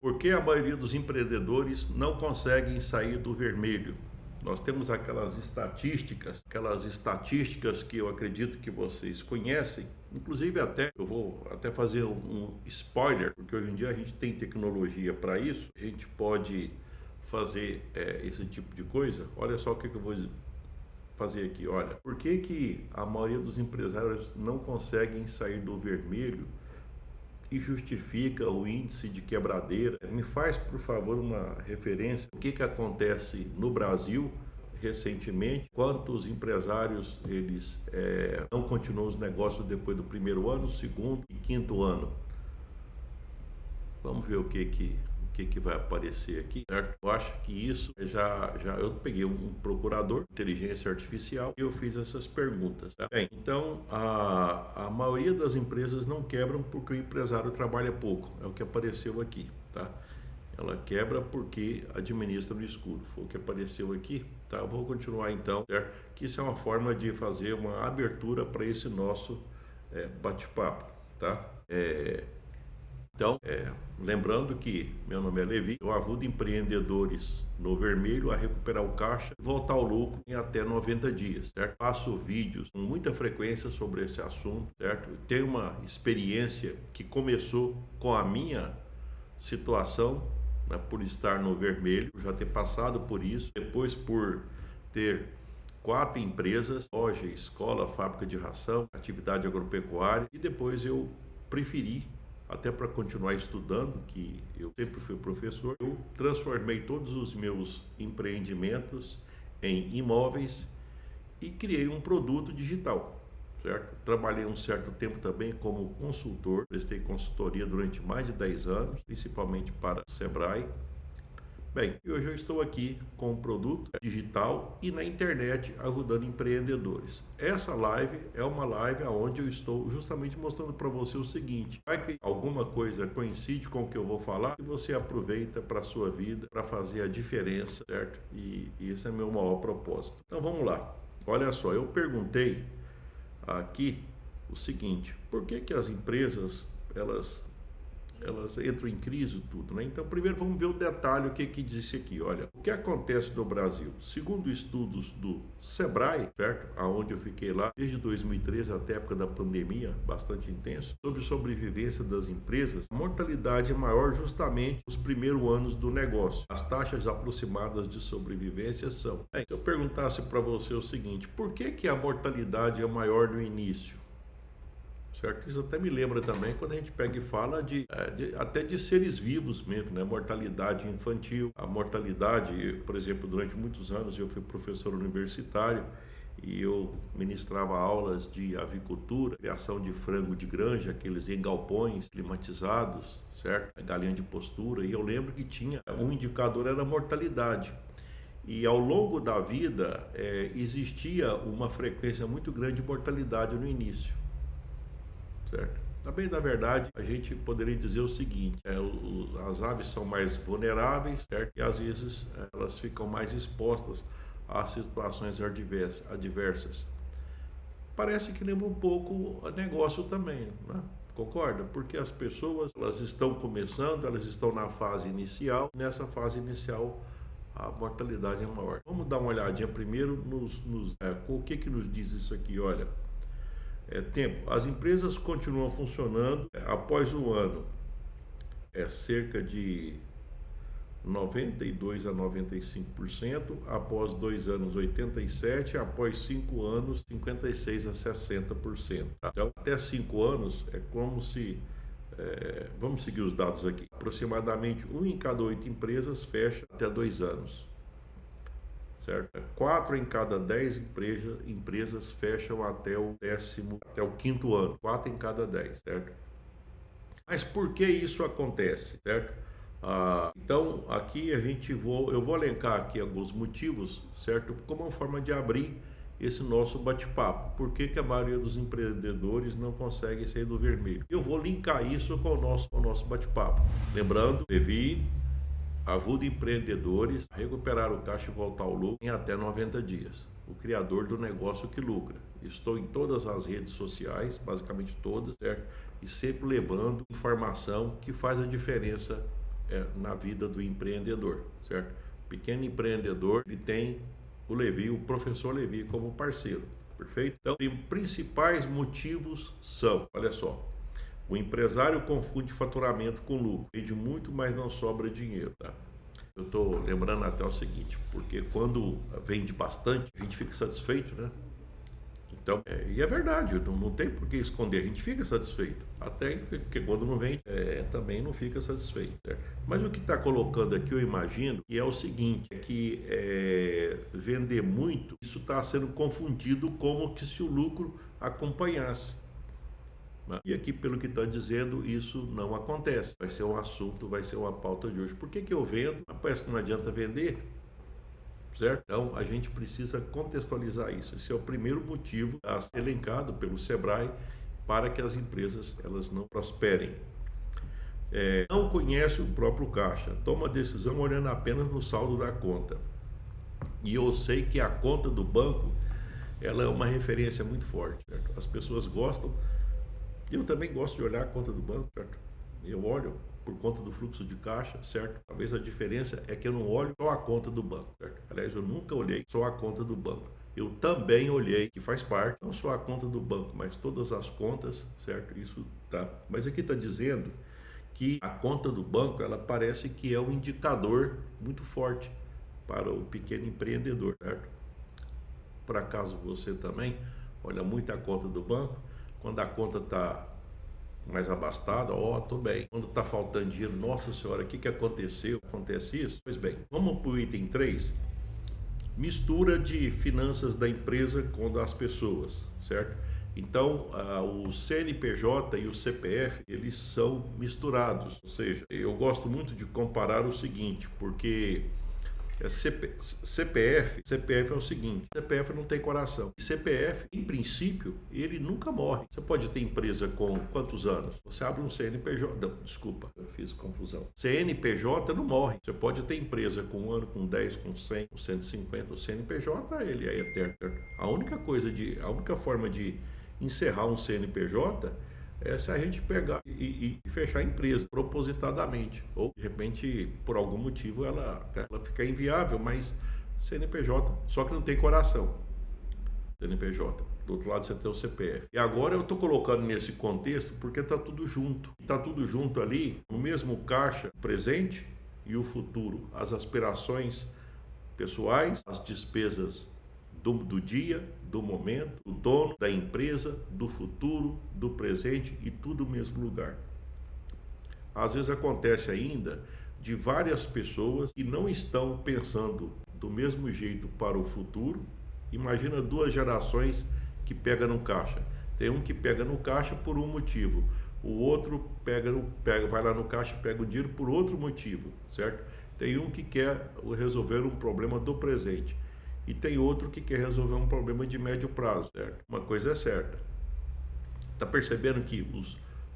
Por que a maioria dos empreendedores não conseguem sair do vermelho? Nós temos aquelas estatísticas que eu acredito que vocês conhecem. Inclusive até eu vou até fazer um spoiler, porque hoje em dia a gente tem tecnologia para isso. A gente pode fazer esse tipo de coisa. Olha só o que eu vou fazer aqui. Olha, por que que a maioria dos empresários não conseguem sair do vermelho e justifica o índice de quebradeira? Me faz, por favor, uma referência. O que que acontece no Brasil recentemente? Quantos empresários eles não continuam os negócios depois do primeiro ano, segundo e quinto ano? Vamos ver o que vai aparecer aqui, certo? Eu acho que isso já eu peguei um procurador de inteligência artificial e eu fiz essas perguntas, tá? Bem, então a maioria das empresas não quebram porque o empresário trabalha pouco, é o que apareceu aqui, tá? Ela quebra porque administra no escuro, foi o que apareceu aqui, tá? Eu vou continuar então, certo? Que isso é uma forma de fazer uma abertura para esse nosso bate-papo, tá? Então, lembrando que meu nome é Levi, eu ajudo empreendedores no vermelho a recuperar o caixa e voltar ao lucro em até 90 dias, certo? Faço vídeos com muita frequência sobre esse assunto, certo? Tenho uma experiência que começou com a minha situação, né, por estar no vermelho, já ter passado por isso, depois por ter 4 empresas, loja, escola, fábrica de ração, atividade agropecuária, e depois eu preferi, até para continuar estudando, que eu sempre fui professor, eu transformei todos os meus empreendimentos em imóveis e criei um produto digital, certo? Trabalhei um certo tempo também como consultor, prestei consultoria durante mais de 10 anos, principalmente para o Sebrae. Bem, e hoje eu estou aqui com um produto digital e na internet ajudando empreendedores. Essa live é uma live onde eu estou justamente mostrando para você o seguinte: vai que alguma coisa coincide com o que eu vou falar e você aproveita para a sua vida, para fazer a diferença, certo? E esse é meu maior propósito. Então vamos lá. Olha só, eu perguntei aqui o seguinte: por que que as empresas elas entram em crise tudo, né? Então, primeiro vamos ver o detalhe, o que que disse aqui. Olha, o que acontece no Brasil? Segundo estudos do Sebrae, certo? Aonde eu fiquei lá desde 2013 até a época da pandemia, bastante intenso, sobre sobrevivência das empresas, a mortalidade é maior justamente nos primeiros anos do negócio. As taxas aproximadas de sobrevivência são. Bem, se eu perguntasse para você o seguinte: por que que a mortalidade é maior no início? Certo? Isso até me lembra também quando a gente pega e fala até de seres vivos mesmo, né? Mortalidade infantil, a mortalidade, por exemplo, durante muitos anos eu fui professor universitário e eu ministrava aulas de avicultura, criação de frango de granja, aqueles em galpões climatizados, certo? Galinha de postura, e eu lembro que tinha um indicador, era a mortalidade. E ao longo da vida existia uma frequência muito grande de mortalidade no início, certo? Também, na verdade, a gente poderia dizer o seguinte: as aves são mais vulneráveis, certo? E às vezes elas ficam mais expostas a situações adversas. Parece que lembra um pouco o negócio também, né? Concorda? Porque as pessoas, elas estão começando, elas estão na fase inicial. Nessa fase inicial, a mortalidade é maior. Vamos dar uma olhadinha primeiro o que que nos diz isso aqui. Olha, tempo. As empresas continuam funcionando após um ano. Cerca de 92 a 95%, após 2 anos 87%, após 5 anos 56 a 60%. Então, até 5 anos é como se, vamos seguir os dados aqui, aproximadamente 1 em cada 8 empresas fecha até 2 anos. Certo? 4 em cada 10 empresas fecham até o quinto ano. 4 em cada 10, certo? Mas por que isso acontece, certo? Então, aqui eu vou elencar aqui alguns motivos, certo? Como uma forma de abrir esse nosso bate-papo. Por que que a maioria dos empreendedores não consegue sair do vermelho? Eu vou linkar isso com o nosso bate-papo. Lembrando, Levi ajuda empreendedores a recuperar o caixa e voltar ao lucro em até 90 dias. O criador do negócio que lucra. Estou em todas as redes sociais, basicamente todas, certo? E sempre levando informação que faz a diferença na vida do empreendedor, certo? O pequeno empreendedor, ele tem o Levi, o professor Levi como parceiro, perfeito? Então, os principais motivos são, olha só, o empresário confunde faturamento com lucro, vende muito, mas não sobra dinheiro, tá? Eu estou lembrando até o seguinte, porque quando vende bastante, a gente fica satisfeito, né? Então, e é verdade, não tem por que esconder, a gente fica satisfeito. Até porque quando não vende, também não fica satisfeito. Certo? Mas o que está colocando aqui, eu imagino, que é o seguinte, é que vender muito, isso está sendo confundido como que se o lucro acompanhasse. E aqui, pelo que está dizendo, isso não acontece. Vai ser um assunto, vai ser uma pauta de hoje. Por que eu vendo? Parece que não adianta vender. Certo? Então, a gente precisa contextualizar isso. Esse é o primeiro motivo a ser elencado pelo Sebrae para que as empresas elas não prosperem. Não conhece o próprio caixa, toma decisão olhando apenas no saldo da conta. E eu sei que a conta do banco ela é uma referência muito forte. Certo? As pessoas gostam, eu também gosto de olhar a conta do banco, certo? Eu olho por conta do fluxo de caixa, certo? Talvez a diferença é que eu não olho só a conta do banco, certo? Aliás, eu nunca olhei só a conta do banco. Eu também olhei, que faz parte, não só a conta do banco, mas todas as contas, certo? Isso tá. Mas aqui está dizendo que a conta do banco, ela parece que é um indicador muito forte para o pequeno empreendedor, certo? Por acaso você também olha muito a conta do banco? Quando a conta está mais abastada, tô bem. Quando está faltando dinheiro, nossa senhora, o que aconteceu? Acontece isso? Pois bem, vamos para o item 3. Mistura de finanças da empresa com das pessoas, certo? Então, o CNPJ e o CPF, eles são misturados. Ou seja, eu gosto muito de comparar o seguinte, porque CPF é o seguinte, CPF não tem coração. E CPF, em princípio, ele nunca morre. Você pode ter empresa com quantos anos? Você abre um CNPJ, não, desculpa, eu fiz confusão. CNPJ não morre. Você pode ter empresa com 1 ano, com 10, com 100, com 150. O CNPJ, ele é eterno. A única forma de encerrar um CNPJ é se a gente pegar e fechar a empresa propositadamente, ou de repente por algum motivo ela fica inviável, mas CNPJ, só que não tem coração. CNPJ, do outro lado você tem o CPF. E agora eu estou colocando nesse contexto porque está tudo junto. Está tudo junto ali, no mesmo caixa, o presente e o futuro, as aspirações pessoais, as despesas do dia, do momento, do dono, da empresa, do futuro, do presente e tudo no mesmo lugar. Às vezes acontece ainda de várias pessoas que não estão pensando do mesmo jeito para o futuro. Imagina 2 gerações que pegam no caixa. Tem um que pega no caixa por um motivo, o outro vai lá no caixa e pega o dinheiro por outro motivo, certo? Tem um que quer resolver um problema do presente. E tem outro que quer resolver um problema de médio prazo, certo? Uma coisa é certa. Está percebendo que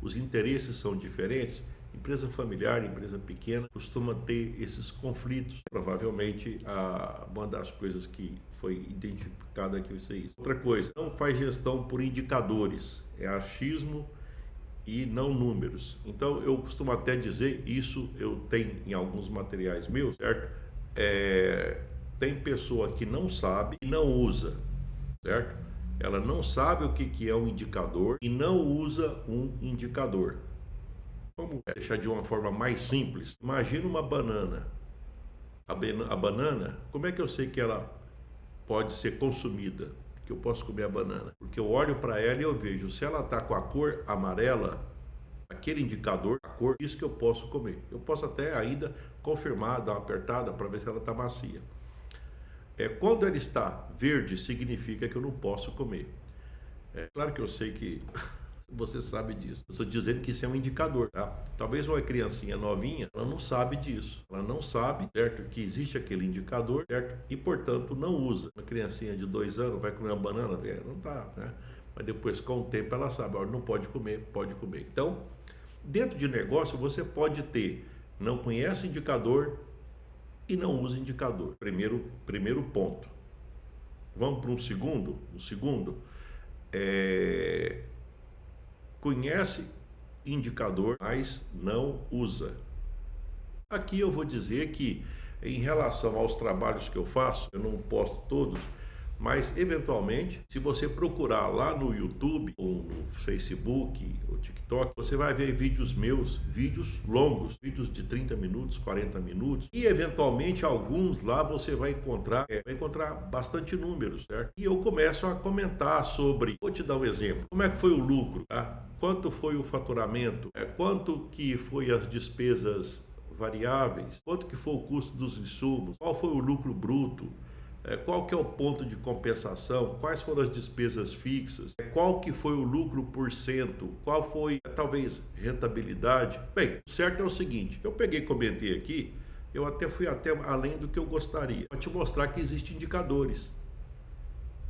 os interesses são diferentes? Empresa familiar, empresa pequena, costuma ter esses conflitos. Provavelmente, uma das coisas que foi identificada aqui é isso. Outra coisa, não faz gestão por indicadores. É achismo e não números. Então, eu costumo até dizer, isso eu tenho em alguns materiais meus, certo? Tem pessoa que não sabe e não usa, certo? Ela não sabe o que é um indicador e não usa um indicador. Vamos deixar de uma forma mais simples. Imagina uma banana. A banana, como é que eu sei que ela pode ser consumida? Que eu posso comer a banana? Porque eu olho para ela e eu vejo, se ela está com a cor amarela, aquele indicador, a cor, isso que eu posso comer. Eu posso até ainda confirmar, dar uma apertada para ver se ela está macia. Quando ela está verde, significa que eu não posso comer. Claro que eu sei que você sabe disso. Eu estou dizendo que isso é um indicador, tá? Talvez uma criancinha novinha, ela não sabe disso. Ela não sabe, certo, que existe aquele indicador, certo? E, portanto, não usa. Uma criancinha de 2 anos vai comer uma banana? Não tá, né? Mas depois, com o tempo, ela sabe, não pode comer, pode comer. Então, dentro de negócio, você pode ter, não conhece indicador e não usa indicador. Primeiro ponto. Vamos para um segundo. O segundo conhece indicador, mas não usa. Aqui eu vou dizer que, em relação aos trabalhos que eu faço, eu não posto todos, mas eventualmente, se você procurar lá no YouTube, ou no Facebook, ou TikTok, você vai ver vídeos meus, vídeos longos, vídeos de 30 minutos, 40 minutos, e eventualmente alguns lá você vai encontrar bastante números, certo? E eu começo a comentar sobre, vou te dar um exemplo, como é que foi o lucro, tá? Quanto foi o faturamento, quanto que foi as despesas variáveis, quanto que foi o custo dos insumos, qual foi o lucro bruto, qual que é o ponto de compensação, quais foram as despesas fixas, qual que foi o lucro por cento, qual foi, talvez, rentabilidade. Bem, o certo é o seguinte, eu peguei e comentei aqui, eu até fui além do que eu gostaria, para te mostrar que existem indicadores.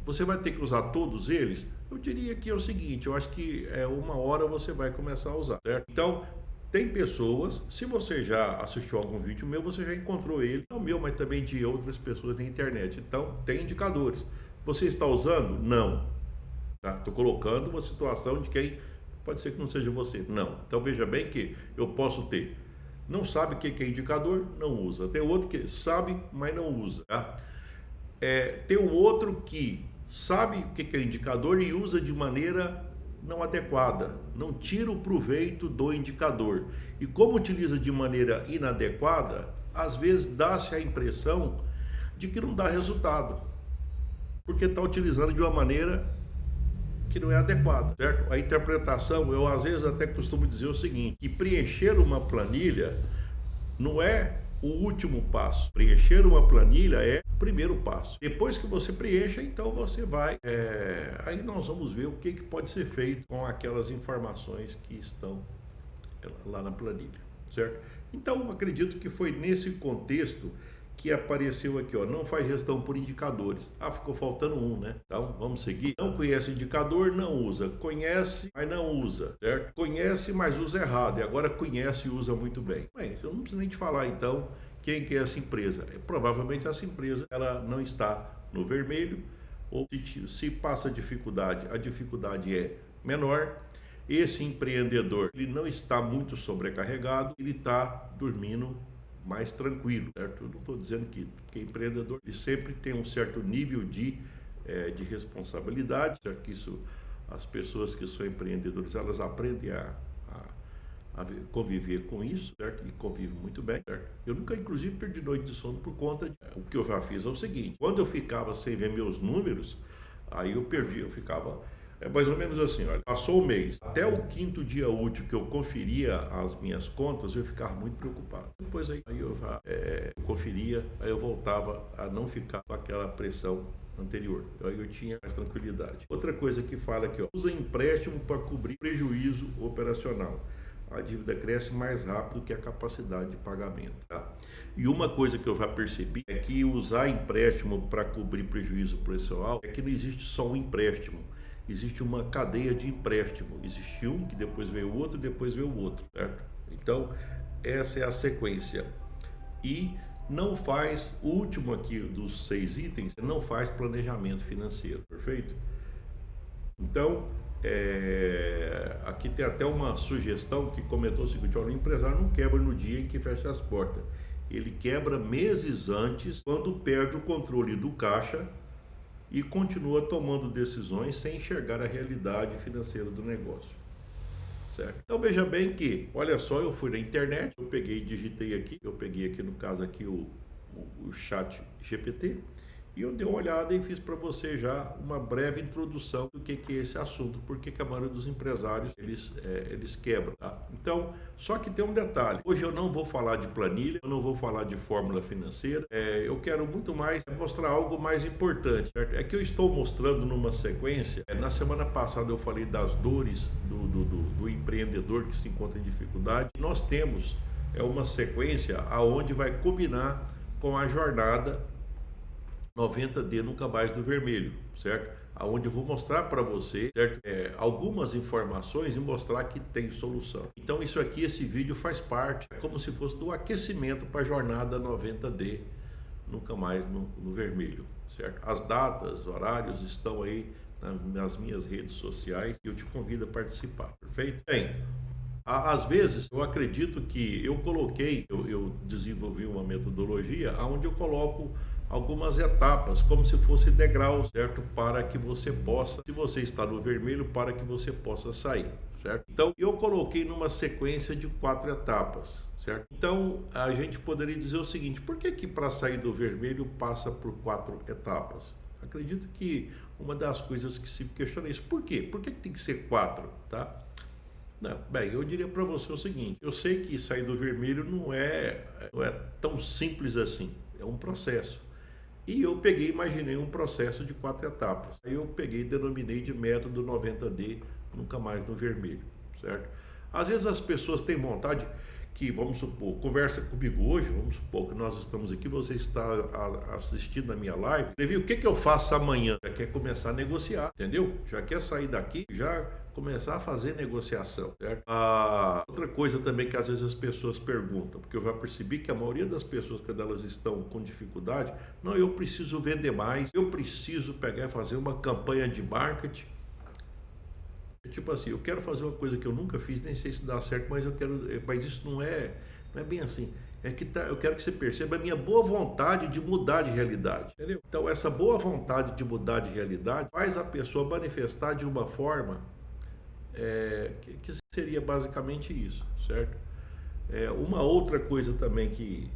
Você vai ter que usar todos eles? Eu diria que é o seguinte, eu acho que uma hora você vai começar a usar, certo? Então, tem pessoas, se você já assistiu algum vídeo meu, você já encontrou ele, não meu, mas também de outras pessoas na internet. Então, tem indicadores. Você está usando? Não. Tá? Estou colocando uma situação de quem pode ser que não seja você. Não. Então, veja bem que eu posso ter. Não sabe o que é indicador? Não usa. Tem outro que sabe, mas não usa. Tá? Tem um outro que sabe o que é indicador e usa de maneira não adequada, não tira o proveito do indicador. E como utiliza de maneira inadequada, às vezes dá-se a impressão de que não dá resultado, porque está utilizando de uma maneira que não é adequada, certo? A interpretação, eu às vezes até costumo dizer o seguinte, que preencher uma planilha não é o último passo. Preencher uma planilha é o primeiro passo. Depois que você preencha, então você vai... Aí nós vamos ver o que pode ser feito com aquelas informações que estão lá na planilha, certo? Então, acredito que foi nesse contexto que apareceu aqui, ó, não faz gestão por indicadores. Ficou faltando um, né? Então, vamos seguir. Não conhece indicador, não usa. Conhece, mas não usa, certo? Conhece, mas usa errado. E agora conhece e usa muito bem. Bem, eu não preciso nem te falar, então, quem que é essa empresa. Provavelmente essa empresa, ela não está no vermelho, ou se passa dificuldade, a dificuldade é menor. Esse empreendedor, ele não está muito sobrecarregado, ele está dormindo mais tranquilo, certo? Eu não estou dizendo que empreendedor ele sempre tem um certo nível de responsabilidade, certo? Que isso, as pessoas que são empreendedores, elas aprendem a conviver com isso, certo? E convivem muito bem, certo? Eu nunca, inclusive, perdi noite de sono por conta de... O que eu já fiz é o seguinte, quando eu ficava sem ver meus números, aí eu ficava... mais ou menos assim, olha, passou o mês, até o 5º dia útil que eu conferia as minhas contas, eu ficava muito preocupado. Depois aí eu conferia, aí eu voltava a não ficar com aquela pressão anterior. Aí eu tinha mais tranquilidade. Outra coisa que fala aqui, ó, usa empréstimo para cobrir prejuízo operacional. A dívida cresce mais rápido que a capacidade de pagamento. Tá? E uma coisa que eu já percebi é que usar empréstimo para cobrir prejuízo operacional é que não existe só um empréstimo. Existe uma cadeia de empréstimo. Existe um, que depois veio o outro, e depois veio o outro, certo? Então, essa é a sequência. E não faz, o último aqui dos 6 itens, não faz planejamento financeiro, perfeito? Então, aqui tem até uma sugestão que comentou o seguinte, olha, o empresário não quebra no dia em que fecha as portas. Ele quebra meses antes, quando perde o controle do caixa e continua tomando decisões sem enxergar a realidade financeira do negócio, certo? Então veja bem que, olha só, eu fui na internet, eu digitei aqui, no caso aqui o chat GPT, e eu dei uma olhada e fiz para você já uma breve introdução do que é esse assunto, porque a maioria dos empresários eles quebram, tá? Então, só que tem um detalhe, hoje eu não vou falar de planilha, eu não vou falar de fórmula financeira, eu quero muito mais mostrar algo mais importante, certo? É que eu estou mostrando numa sequência, na semana passada eu falei das dores do empreendedor que se encontra em dificuldade, nós temos uma sequência aonde vai combinar com a jornada 90D Nunca Mais do Vermelho, certo? Aonde eu vou mostrar para você, certo? Algumas informações e mostrar que tem solução. Então isso aqui, esse vídeo faz parte, como se fosse do aquecimento para a jornada 90D Nunca Mais no Vermelho, certo? As datas, horários estão aí nas minhas redes sociais e eu te convido a participar, perfeito? Bem, Às vezes, eu acredito que eu desenvolvi uma metodologia onde eu coloco algumas etapas, como se fosse degraus, certo? Para que você possa, se você está no vermelho, para que você possa sair, certo? Então, eu coloquei numa sequência de 4 etapas, certo? Então, a gente poderia dizer o seguinte: por que que para sair do vermelho passa por 4 etapas? Acredito que uma das coisas que se questiona é isso. Por quê? Por que que tem que ser 4, tá? Não, bem, eu diria para você o seguinte: eu sei que sair do vermelho não é tão simples assim, é um processo. E eu imaginei um processo de 4 etapas. Aí eu peguei e denominei de método 90D, nunca mais no vermelho, certo? Às vezes as pessoas têm vontade que, vamos supor, conversa comigo hoje, vamos supor que nós estamos aqui, você está assistindo a minha live, Levi, o que que eu faço amanhã? Já quer começar a negociar, entendeu? Já quer sair daqui, já começar a fazer negociação, certo? Outra coisa também que às vezes as pessoas perguntam, porque eu já percebi que a maioria das pessoas, quando elas estão com dificuldade, não, eu preciso vender mais, eu preciso pegar e fazer uma campanha de marketing. Tipo assim, eu quero fazer uma coisa que eu nunca fiz, nem sei se dá certo, mas isso não é bem assim. Eu quero que você perceba a minha boa vontade de mudar de realidade, entendeu? Então, essa boa vontade de mudar de realidade faz a pessoa manifestar de uma forma que seria basicamente isso, certo? Uma outra coisa também que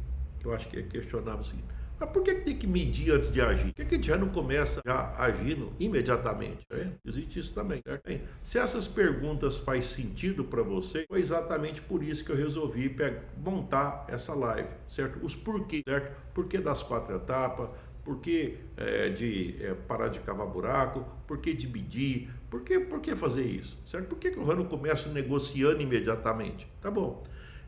eu acho que é questionável é o seguinte: mas por que tem que medir antes de agir? Por que a gente já não começa já agindo imediatamente? Tá vendo? Existe isso também, certo? Bem, se essas perguntas faz sentido para você, foi exatamente por isso que eu resolvi montar essa live, certo? Os porquês, certo? Porquê das 4 etapas, porquê de parar de cavar buraco, porquê de medir, por que fazer isso, certo? Por que eu já não começo negociando imediatamente? Tá bom.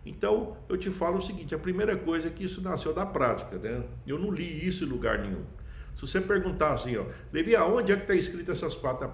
Então, eu te falo o seguinte: a primeira coisa é que isso nasceu da prática, né? Eu não li isso em lugar nenhum. Se você perguntar assim, ó, Levi, aonde é que está escrito essas quatro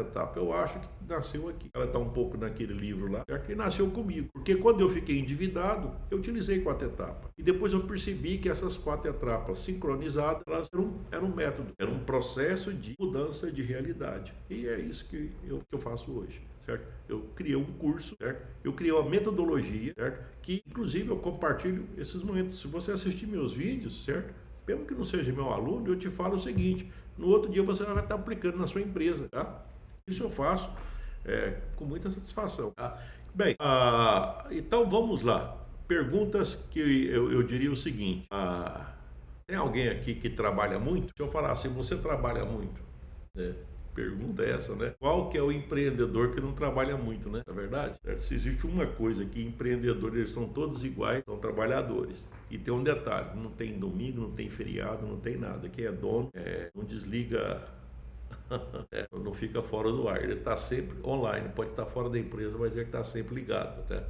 etapas? Eu acho que nasceu aqui. Ela está um pouco naquele livro lá, certo? E nasceu comigo. Porque quando eu fiquei endividado, eu utilizei 4 etapas. E depois eu percebi que essas 4 etapas sincronizadas, elas eram um método, era um processo de mudança de realidade. E é isso que eu faço hoje. Certo? Eu criei um curso, certo? Eu criei uma metodologia, certo? Que inclusive eu compartilho esses momentos. Se você assistir meus vídeos, certo? Mesmo que não seja meu aluno, eu te falo o seguinte: no outro dia você vai estar aplicando na sua empresa, tá? Isso eu faço com muita satisfação, tá? Bem, então vamos lá. Perguntas que eu diria o seguinte: tem alguém aqui que trabalha muito? Se eu falar assim, você trabalha muito, né? Pergunta é essa, né? Qual que é o empreendedor que não trabalha muito, né? É verdade? Se existe uma coisa que empreendedores eles são todos iguais, são trabalhadores. E tem um detalhe: não tem domingo, não tem feriado, não tem nada. Quem é dono não desliga, não fica fora do ar. Ele está sempre online, pode estar fora da empresa, mas ele está sempre ligado, né?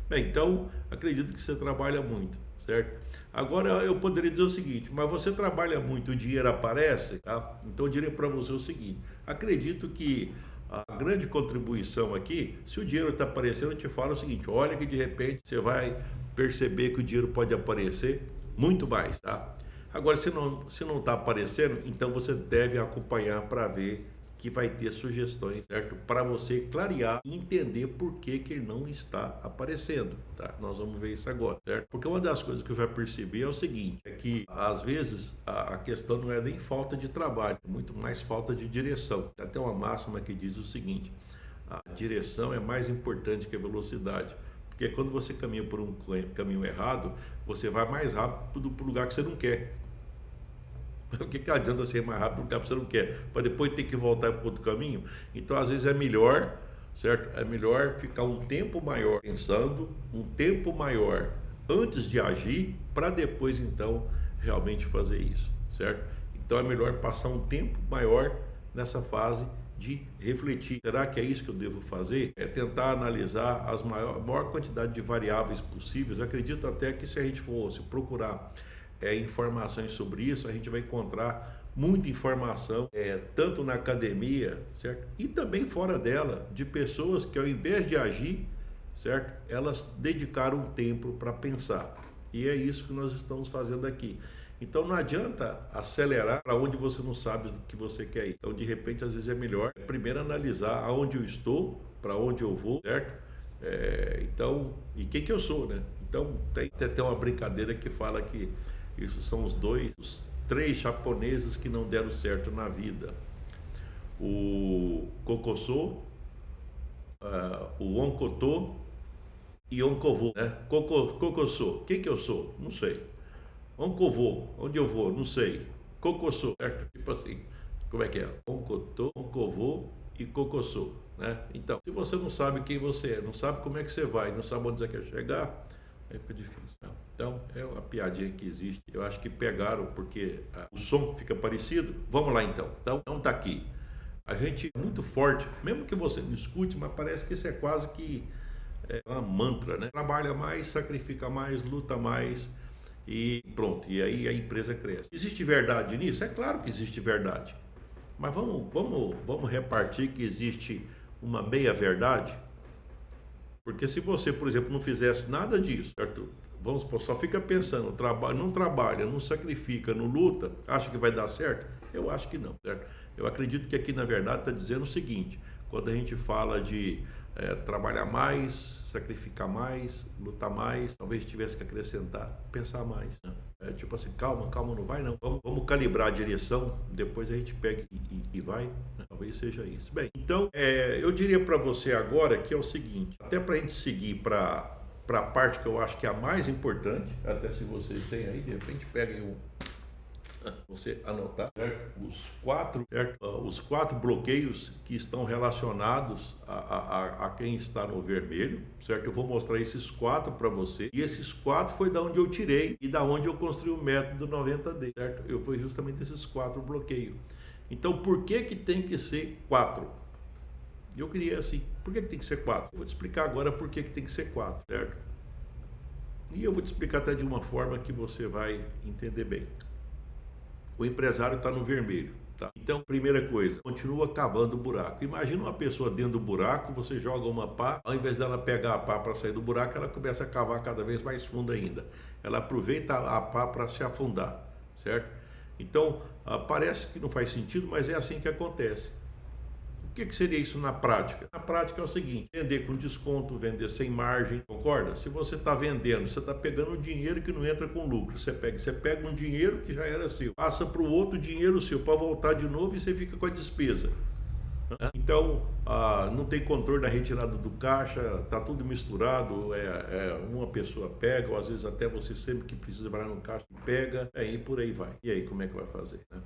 Bem, então acredito que você trabalha muito, certo? Agora eu poderia dizer o seguinte: mas você trabalha muito, o dinheiro aparece, tá? Então eu diria para você o seguinte: acredito que a grande contribuição aqui, se o dinheiro está aparecendo, eu te falo o seguinte: olha que de repente você vai perceber que o dinheiro pode aparecer muito mais, tá? Agora, se não está aparecendo, então você deve acompanhar para ver que vai ter sugestões, certo? Para você clarear e entender por que ele não está aparecendo, tá? Nós vamos ver isso agora, certo? Porque uma das coisas que eu já percebi é o seguinte: é que às vezes a questão não é nem falta de trabalho, é muito mais falta de direção. Tem até uma máxima que diz o seguinte: a direção é mais importante que a velocidade. Porque quando você caminha por um caminho errado, você vai mais rápido para o lugar que você não quer. O que adianta ser mais rápido no lugar que você não quer, para depois ter que voltar para outro caminho? Então, às vezes é melhor, certo? É melhor ficar um tempo maior pensando, um tempo maior antes de agir, para depois então realmente fazer isso, certo? Então é melhor passar um tempo maior nessa fase de refletir. Será que é isso que eu devo fazer? É tentar analisar a maior quantidade de variáveis possíveis. Eu acredito até que se a gente fosse procurar informações sobre isso, a gente vai encontrar muita informação, tanto na academia, certo? E também fora dela, de pessoas que ao invés de agir, certo? Elas dedicaram um tempo para pensar. E é isso que nós estamos fazendo aqui. Então não adianta acelerar para onde você não sabe o que você quer ir. Então, de repente, às vezes é melhor primeiro analisar aonde eu estou, para onde eu vou, certo? Então, e quem que eu sou, né? Então, tem até uma brincadeira que fala que isso são os três japoneses que não deram certo na vida. O Kokoso, o Onkoto e Onkovo, né? Kokoso, quem que eu sou? Não sei. Onkovo, onde eu vou? Não sei. Kokoso, certo? Tipo assim, como é que é? Onkoto, Onkovo e Kokoso, né? Então, se você não sabe quem você é, não sabe como é que você vai, não sabe onde você quer chegar, aí fica difícil. Né? Então, é uma piadinha que existe. Eu acho que pegaram porque o som fica parecido. Vamos lá então. Então tá aqui. A gente é muito forte, mesmo que você não escute, mas parece que isso é quase que uma mantra, né? Trabalha mais, sacrifica mais, luta mais e pronto. E aí a empresa cresce. Existe verdade nisso? É claro que existe verdade. Mas vamos repartir que existe uma meia-verdade? Porque se você, por exemplo, não fizesse nada disso, certo? Vamos supor, só fica pensando, não trabalha, não sacrifica, não luta, acha que vai dar certo? Eu acho que não, certo? Eu acredito que aqui, na verdade, está dizendo o seguinte, quando a gente fala de trabalhar mais, sacrificar mais, lutar mais, talvez tivesse que acrescentar, pensar mais, né? Tipo assim, calma, não vai não. Vamos calibrar a direção, depois a gente pega e vai, né? Talvez seja isso. Bem, então, eu diria para você agora que é o seguinte, até para a gente seguir para a parte que eu acho que é a mais importante, até se você tem aí, de repente pega aí você anotar, certo? Os quatro bloqueios que estão relacionados a quem está no vermelho, certo? Eu vou mostrar esses quatro para você, e esses quatro foi da onde eu tirei e da onde eu construí o método 90D, certo? Eu fui justamente esses quatro bloqueios. Então, por que tem que ser quatro? Eu queria assim, por que tem que ser quatro? Eu vou te explicar agora por que tem que ser quatro, certo? E eu vou te explicar até de uma forma que você vai entender bem. O empresário está no vermelho, tá? Então, primeira coisa, continua cavando o buraco. Imagina uma pessoa dentro do buraco, você joga uma pá, ao invés dela pegar a pá para sair do buraco, ela começa a cavar cada vez mais fundo ainda. Ela aproveita a pá para se afundar, certo? Então, parece que não faz sentido, mas é assim que acontece. O que seria isso na prática? Na prática é o seguinte, vender com desconto, vender sem margem, concorda? Se você está vendendo, você está pegando um dinheiro que não entra com lucro, você pega um dinheiro que já era seu, passa para o outro dinheiro seu para voltar de novo e você fica com a despesa. Então, não tem controle da retirada do caixa, está tudo misturado, uma pessoa pega, ou às vezes até você sempre que precisa parar no caixa pega, e por aí vai. E aí, como é que vai fazer, né?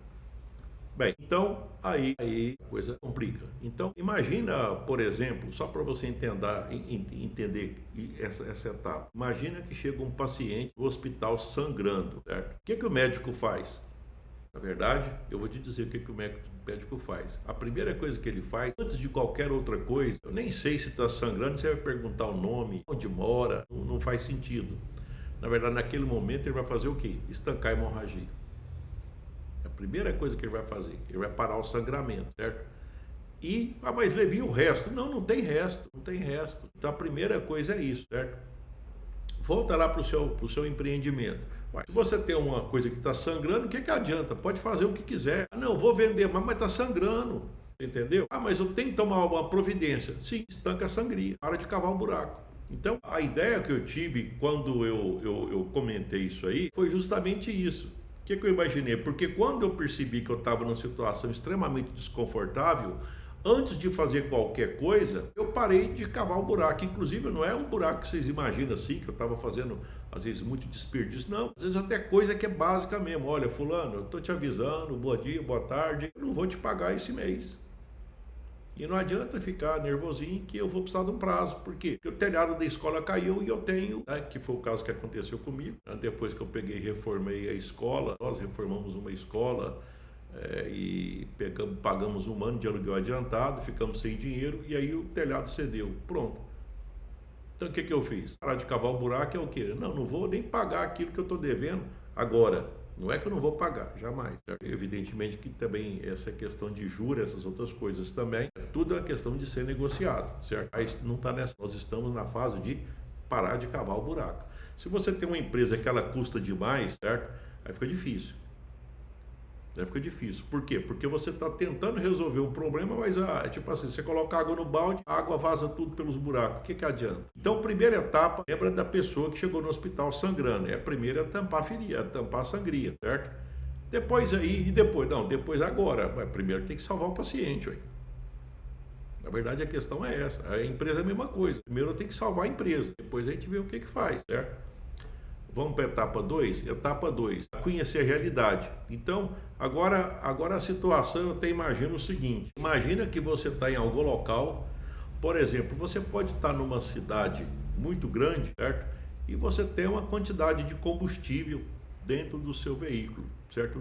Bem, então aí a coisa complica. Então, imagina, por exemplo, só para você entender essa etapa. Imagina que chega um paciente no hospital sangrando, certo? O que o médico faz? Na verdade, eu vou te dizer o que o médico faz. A primeira coisa que ele faz, antes de qualquer outra coisa, eu nem sei se está sangrando, você vai perguntar o nome, onde mora, não faz sentido. Na verdade, naquele momento ele vai fazer o quê? Estancar a hemorragia. Primeira coisa que ele vai fazer, ele vai parar o sangramento, certo? Mas Levi, o resto? Não tem resto, não tem resto. Então a primeira coisa é isso, certo? Volta lá para o seu empreendimento. Se você tem uma coisa que está sangrando, o que adianta? Pode fazer o que quiser. Não, vou vender, mas está sangrando, entendeu? Mas eu tenho que tomar uma providência. Sim, estanca a sangria, para de cavar um buraco. Então, a ideia que eu tive quando eu comentei isso aí foi justamente isso. O que eu imaginei? Porque quando eu percebi que eu estava numa situação extremamente desconfortável, antes de fazer qualquer coisa, eu parei de cavar o buraco. Inclusive, não é um buraco que vocês imaginam assim, que eu estava fazendo, às vezes, muito desperdício. Não, às vezes até coisa que é básica mesmo. Olha, fulano, eu estou te avisando, bom dia, boa tarde, eu não vou te pagar esse mês. E não adianta ficar nervosinho que eu vou precisar de um prazo. Por quê? Porque o telhado da escola caiu e eu tenho, né, que foi o caso que aconteceu comigo. Depois que eu peguei e reformei a escola, nós reformamos uma escola e pagamos um ano de aluguel adiantado, ficamos sem dinheiro e aí o telhado cedeu. Pronto. Então o que eu fiz? Parar de cavar o buraco é o quê? Não vou nem pagar aquilo que eu estou devendo agora. Não é que eu não vou pagar, jamais. Certo? Evidentemente que também essa questão de juros, essas outras coisas também, tudo é questão de ser negociado, certo? Mas não está nessa. Nós estamos na fase de parar de cavar o buraco. Se você tem uma empresa que ela custa demais, certo? Aí fica difícil. Aí fica difícil. Por quê? Porque você está tentando resolver um problema, mas é tipo assim, você coloca água no balde, a água vaza tudo pelos buracos. O que adianta? Então, a primeira etapa, lembra da pessoa que chegou no hospital sangrando. A primeira é tampar a ferida, é tampar a sangria, certo? Depois aí, e depois? Não, depois agora. Primeiro tem que salvar o paciente, ué. Na verdade, a questão é essa. A empresa é a mesma coisa. Primeiro tem que salvar a empresa, depois a gente vê o que faz, certo? Vamos para a etapa 2? Etapa 2, conhecer a realidade. Então, agora a situação, eu até imagino o seguinte. Imagina que você está em algum local, por exemplo, você pode estar numa cidade muito grande, certo? E você tem uma quantidade de combustível dentro do seu veículo, certo?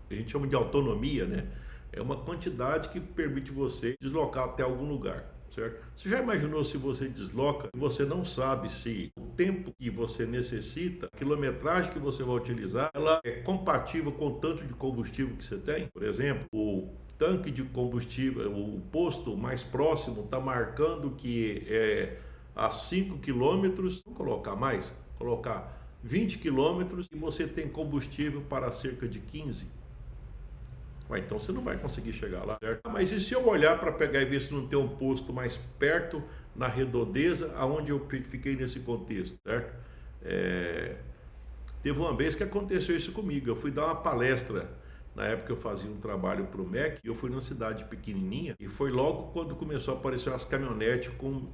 A gente chama de autonomia, né? É uma quantidade que permite você deslocar até algum lugar. Certo? Você já imaginou se você desloca e você não sabe se o tempo que você necessita, a quilometragem que você vai utilizar, ela é compatível com o tanto de combustível que você tem? Por exemplo, o tanque de combustível, o posto mais próximo está marcando que é a 5 quilômetros, vamos colocar mais, colocar 20 quilômetros e você tem combustível para cerca de 15. Então você não vai conseguir chegar lá, certo? Mas e se eu olhar para pegar e ver se não tem um posto mais perto, na redondeza, aonde eu fiquei nesse contexto, certo? Teve uma vez que aconteceu isso comigo. Eu fui dar uma palestra, na época eu fazia um trabalho para o MEC, e eu fui numa cidade pequenininha, e foi logo quando começou a aparecer as caminhonetes com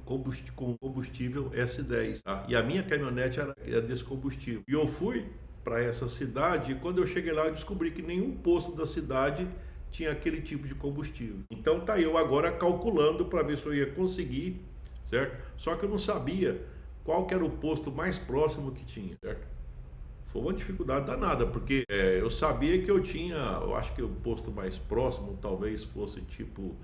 combustível S10, tá? E a minha caminhonete era desse combustível. E eu fui para essa cidade, e quando eu cheguei lá eu descobri que nenhum posto da cidade tinha aquele tipo de combustível. Então tá eu agora calculando para ver se eu ia conseguir, certo? Só que eu não sabia qual que era o posto mais próximo que tinha, certo? Foi uma dificuldade danada, porque eu sabia que eu tinha, eu acho que o posto mais próximo talvez fosse tipo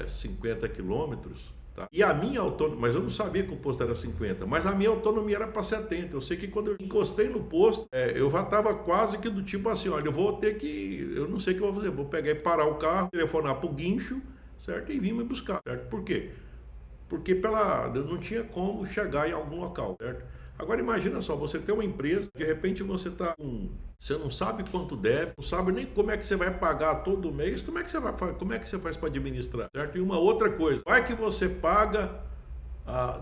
50 quilômetros, tá? E a minha autonomia, mas eu não sabia que o posto era 50, mas a minha autonomia era para 70. Eu sei que quando eu encostei no posto, eu já estava quase que do tipo assim, olha, eu vou ter que, eu não sei o que eu vou fazer, vou pegar e parar o carro, telefonar para o guincho, certo? E vir me buscar, certo? Por quê? Porque não tinha como chegar em algum local, certo? Agora imagina só, você tem uma empresa, de repente você você não sabe quanto deve, não sabe nem como é que você vai pagar todo mês, como é que você faz para administrar, certo? E uma outra coisa, vai que você paga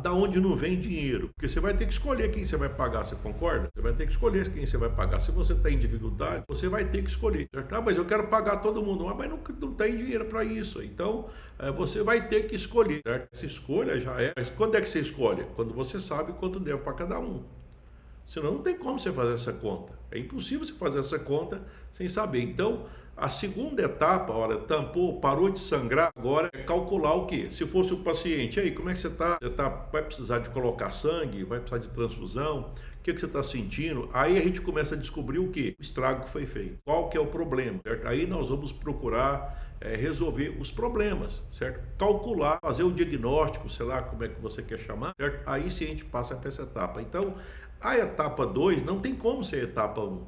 da onde não vem dinheiro, porque você vai ter que escolher quem você vai pagar, você concorda? Você vai ter que escolher quem você vai pagar. Se você tem dificuldade, você vai ter que escolher, certo? Mas eu quero pagar todo mundo, mas não tem dinheiro para isso, então você vai ter que escolher, certo? Essa escolha já mas quando é que você escolhe? Quando você sabe quanto deve para cada um. Senão não tem como você fazer essa conta. É impossível você fazer essa conta sem saber. Então, a segunda etapa, olha, tampou, parou de sangrar, agora é calcular o quê? Se fosse o paciente, aí, como é que você está? Vai precisar de colocar sangue? Vai precisar de transfusão? O que você está sentindo? Aí a gente começa a descobrir o quê? O estrago que foi feito. Qual que é o problema, certo? Aí nós vamos procurar resolver os problemas, certo? Calcular, fazer o diagnóstico, sei lá como é que você quer chamar, certo? Aí sim a gente passa para essa etapa. Então, a etapa 2 não tem como ser a etapa 1.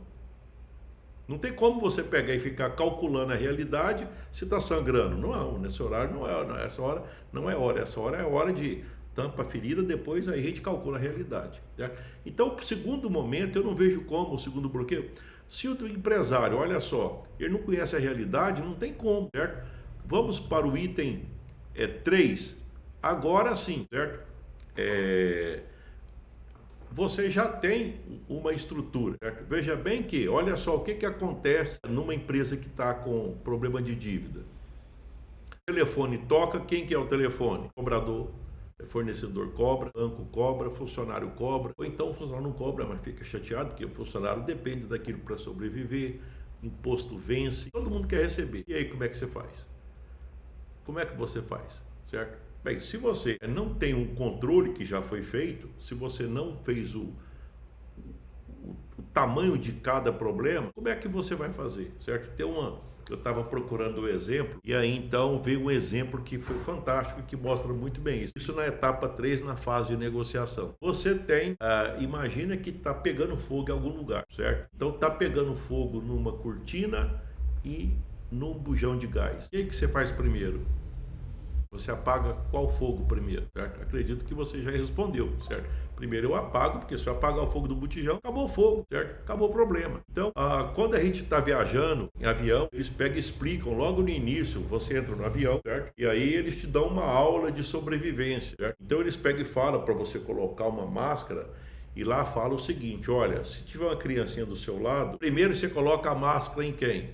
Não tem como você pegar e ficar calculando a realidade se está sangrando. Não, nesse horário essa hora não é hora. Essa hora é hora de tampa a ferida, depois aí a gente calcula a realidade. Certo? Então, o segundo momento, eu não vejo como o segundo bloqueio. Se o empresário, olha só, ele não conhece a realidade, não tem como, certo? Vamos para o item 3. Agora sim, certo? Você já tem uma estrutura, certo? Veja bem que, olha só o que acontece numa empresa que está com problema de dívida. O telefone toca, quem que é o telefone? Cobrador, fornecedor cobra, banco cobra, funcionário cobra, ou então o funcionário não cobra, mas fica chateado, porque o funcionário depende daquilo para sobreviver, imposto vence, todo mundo quer receber. E aí, como é que você faz? Como é que você faz, certo? Bem, se você não tem um controle que já foi feito, se você não fez o tamanho de cada problema, como é que você vai fazer, certo? Eu estava procurando o exemplo, e aí então veio um exemplo que foi fantástico e que mostra muito bem isso. Isso na etapa 3, na fase de negociação. Você tem, imagina que está pegando fogo em algum lugar, certo? Então está pegando fogo numa cortina e num bujão de gás. O que você faz primeiro? Você apaga qual fogo primeiro, certo? Acredito que você já respondeu, certo? Primeiro eu apago, porque se eu apagar o fogo do botijão, acabou o fogo, certo? Acabou o problema. Então, quando a gente está viajando em avião, eles pegam e explicam logo no início, você entra no avião, certo? E aí eles te dão uma aula de sobrevivência, certo? Então eles pegam e falam para você colocar uma máscara. E lá fala o seguinte, olha, se tiver uma criancinha do seu lado, primeiro você coloca a máscara em quem?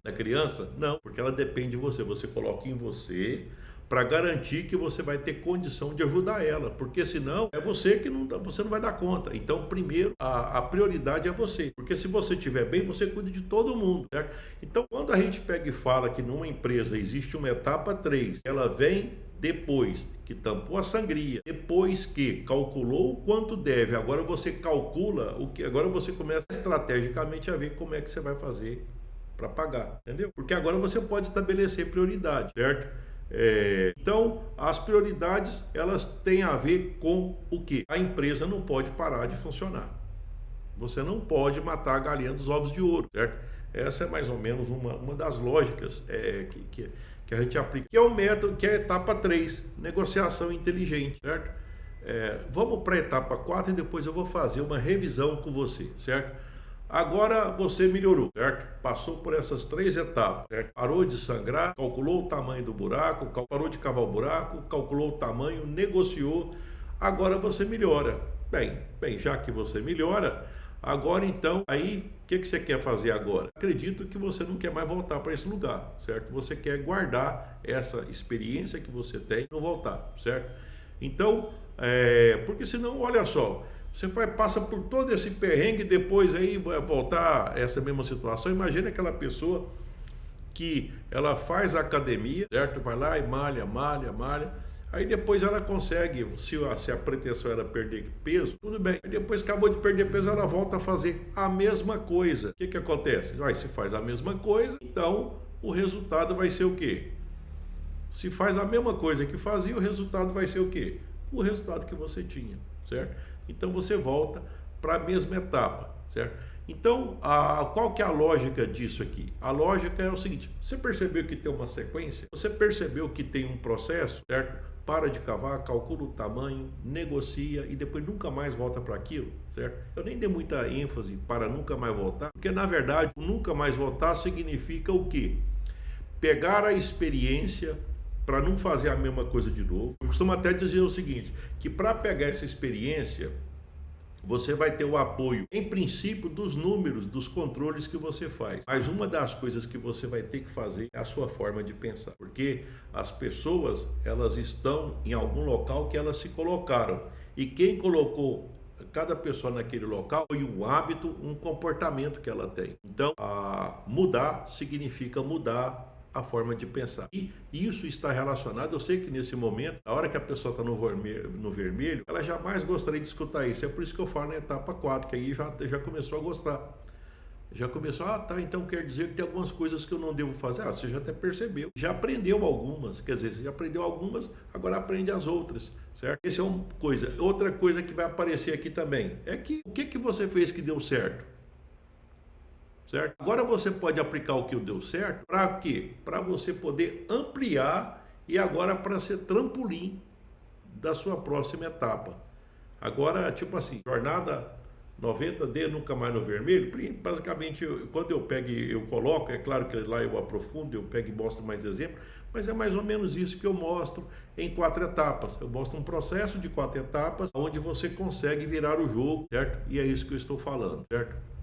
Na criança? Não, porque ela depende de você. Você coloca em você para garantir que você vai ter condição de ajudar ela, porque senão é você que você não vai dar conta. Então, primeiro, a prioridade é você, porque se você estiver bem, você cuida de todo mundo, certo? Então, quando a gente pega e fala que numa empresa existe uma etapa 3, ela vem depois que tampou a sangria, depois que calculou o quanto deve, agora você calcula o que, agora você começa estrategicamente a ver como é que você vai fazer para pagar, entendeu? Porque agora você pode estabelecer prioridade, certo? Então, as prioridades, elas têm a ver com o quê? A empresa não pode parar de funcionar. Você não pode matar a galinha dos ovos de ouro, certo? Essa é mais ou menos uma das lógicas que a gente aplica, que é o método, que é a etapa 3, negociação inteligente, certo? Vamos para a etapa 4 e depois eu vou fazer uma revisão com você, certo? Agora você melhorou, certo? Passou por essas 3 etapas, certo? Parou de sangrar, calculou o tamanho do buraco, parou de cavar o buraco, calculou o tamanho, negociou, agora você melhora. Bem, já que você melhora, agora então, aí, o que você quer fazer agora? Acredito que você não quer mais voltar para esse lugar, certo? Você quer guardar essa experiência que você tem e não voltar, certo? Então, porque senão, olha só, você passa por todo esse perrengue e depois aí vai voltar a essa mesma situação. Imagina aquela pessoa que ela faz academia, certo? Vai lá e malha. Aí depois ela consegue, se a pretensão era perder peso, tudo bem. Aí depois acabou de perder peso, ela volta a fazer a mesma coisa. O que acontece? Se faz a mesma coisa, então o resultado vai ser o quê? Se faz a mesma coisa que fazia, o resultado vai ser o quê? O resultado que você tinha, certo? Então você volta para a mesma etapa, certo? Então, qual que é a lógica disso aqui? A lógica é o seguinte, você percebeu que tem uma sequência? Você percebeu que tem um processo, certo? Para de cavar, calcula o tamanho, negocia e depois nunca mais volta para aquilo, certo? Eu nem dei muita ênfase para nunca mais voltar, porque na verdade, nunca mais voltar significa o quê? Pegar a experiência para não fazer a mesma coisa de novo. Eu costumo até dizer o seguinte, que para pegar essa experiência, você vai ter o apoio, em princípio, dos números, dos controles que você faz. Mas uma das coisas que você vai ter que fazer é a sua forma de pensar. Porque as pessoas, elas estão em algum local que elas se colocaram. E quem colocou cada pessoa naquele local foi um hábito, um comportamento que ela tem. Então, mudar significa mudar a forma de pensar. E isso está relacionado, eu sei que nesse momento, na hora que a pessoa está no vermelho, ela jamais gostaria de escutar isso. É por isso que eu falo na etapa 4, que aí já começou a gostar. Já começou, tá, então quer dizer que tem algumas coisas que eu não devo fazer. Você já até percebeu, já aprendeu algumas, quer dizer, você já aprendeu algumas, agora aprende as outras, certo? Essa é uma coisa. Outra coisa que vai aparecer aqui também, é que o que você fez que deu certo? Certo? Agora você pode aplicar o que deu certo, para quê? Para você poder ampliar e agora para ser trampolim da sua próxima etapa. Agora, tipo assim, jornada 90D, nunca mais no vermelho, basicamente, quando eu pego e eu coloco, é claro que lá eu aprofundo, eu pego e mostro mais exemplos, mas é mais ou menos isso que eu mostro em 4 etapas. Eu mostro um processo de 4 etapas, onde você consegue virar o jogo, certo? E é isso que eu estou falando, certo?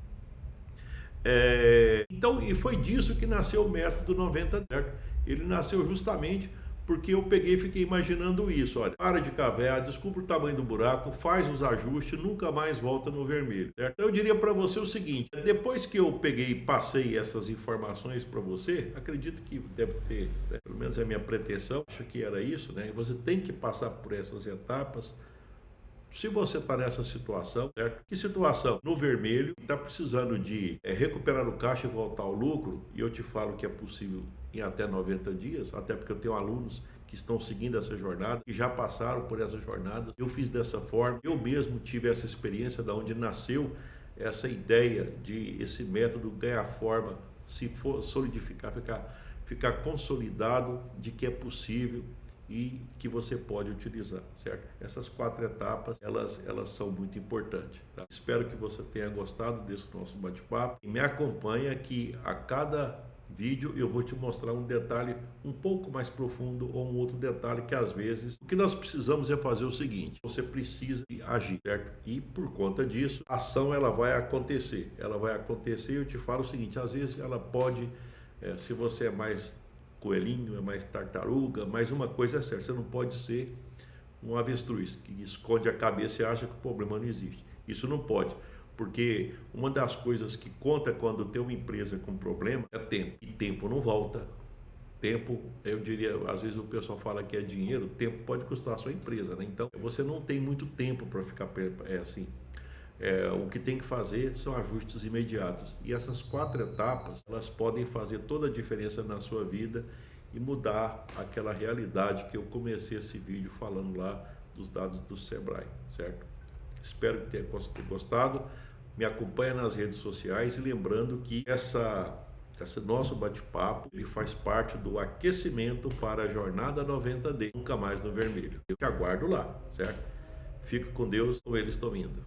Então, e foi disso que nasceu o método 90, certo? Ele nasceu justamente porque eu peguei e fiquei imaginando isso, olha, para de cavar, descubra o tamanho do buraco, faz os ajustes, nunca mais volta no vermelho, certo? Então eu diria para você o seguinte, depois que eu peguei e passei essas informações para você, acredito que deve ter, né, pelo menos é a minha pretensão, acho que era isso, né? Você tem que passar por essas etapas. Se você está nessa situação, certo? Que situação? No vermelho, está precisando de recuperar o caixa e voltar ao lucro, e eu te falo que é possível em até 90 dias, até porque eu tenho alunos que estão seguindo essa jornada, que já passaram por essa jornada. Eu fiz dessa forma, eu mesmo tive essa experiência da onde nasceu essa ideia de esse método ganhar forma, se for solidificar, ficar consolidado de que é possível e que você pode utilizar, certo? Essas 4 etapas, elas são muito importantes. Tá? Espero que você tenha gostado desse nosso bate-papo e me acompanha que a cada vídeo eu vou te mostrar um detalhe um pouco mais profundo ou um outro detalhe que às vezes o que nós precisamos é fazer o seguinte: você precisa agir, certo? E por conta disso, a ação ela vai acontecer e eu te falo o seguinte: às vezes ela pode, se você é mais coelhinho, é mais tartaruga, mas uma coisa é certa: você não pode ser um avestruz que esconde a cabeça e acha que o problema não existe. Isso não pode. Porque uma das coisas que conta quando tem uma empresa com problema é tempo. E tempo não volta. Tempo, eu diria, às vezes o pessoal fala que é dinheiro, tempo pode custar a sua empresa, né? Então, você não tem muito tempo para ficar assim. O que tem que fazer são ajustes imediatos. E essas 4 etapas, elas podem fazer toda a diferença na sua vida e mudar aquela realidade que eu comecei esse vídeo falando lá dos dados do Sebrae, certo? Espero que tenha gostado. Me acompanha nas redes sociais e lembrando que esse nosso bate-papo ele faz parte do aquecimento para a jornada 90D, Nunca Mais no Vermelho. Eu te aguardo lá, certo? Fique com Deus, com eles estão indo.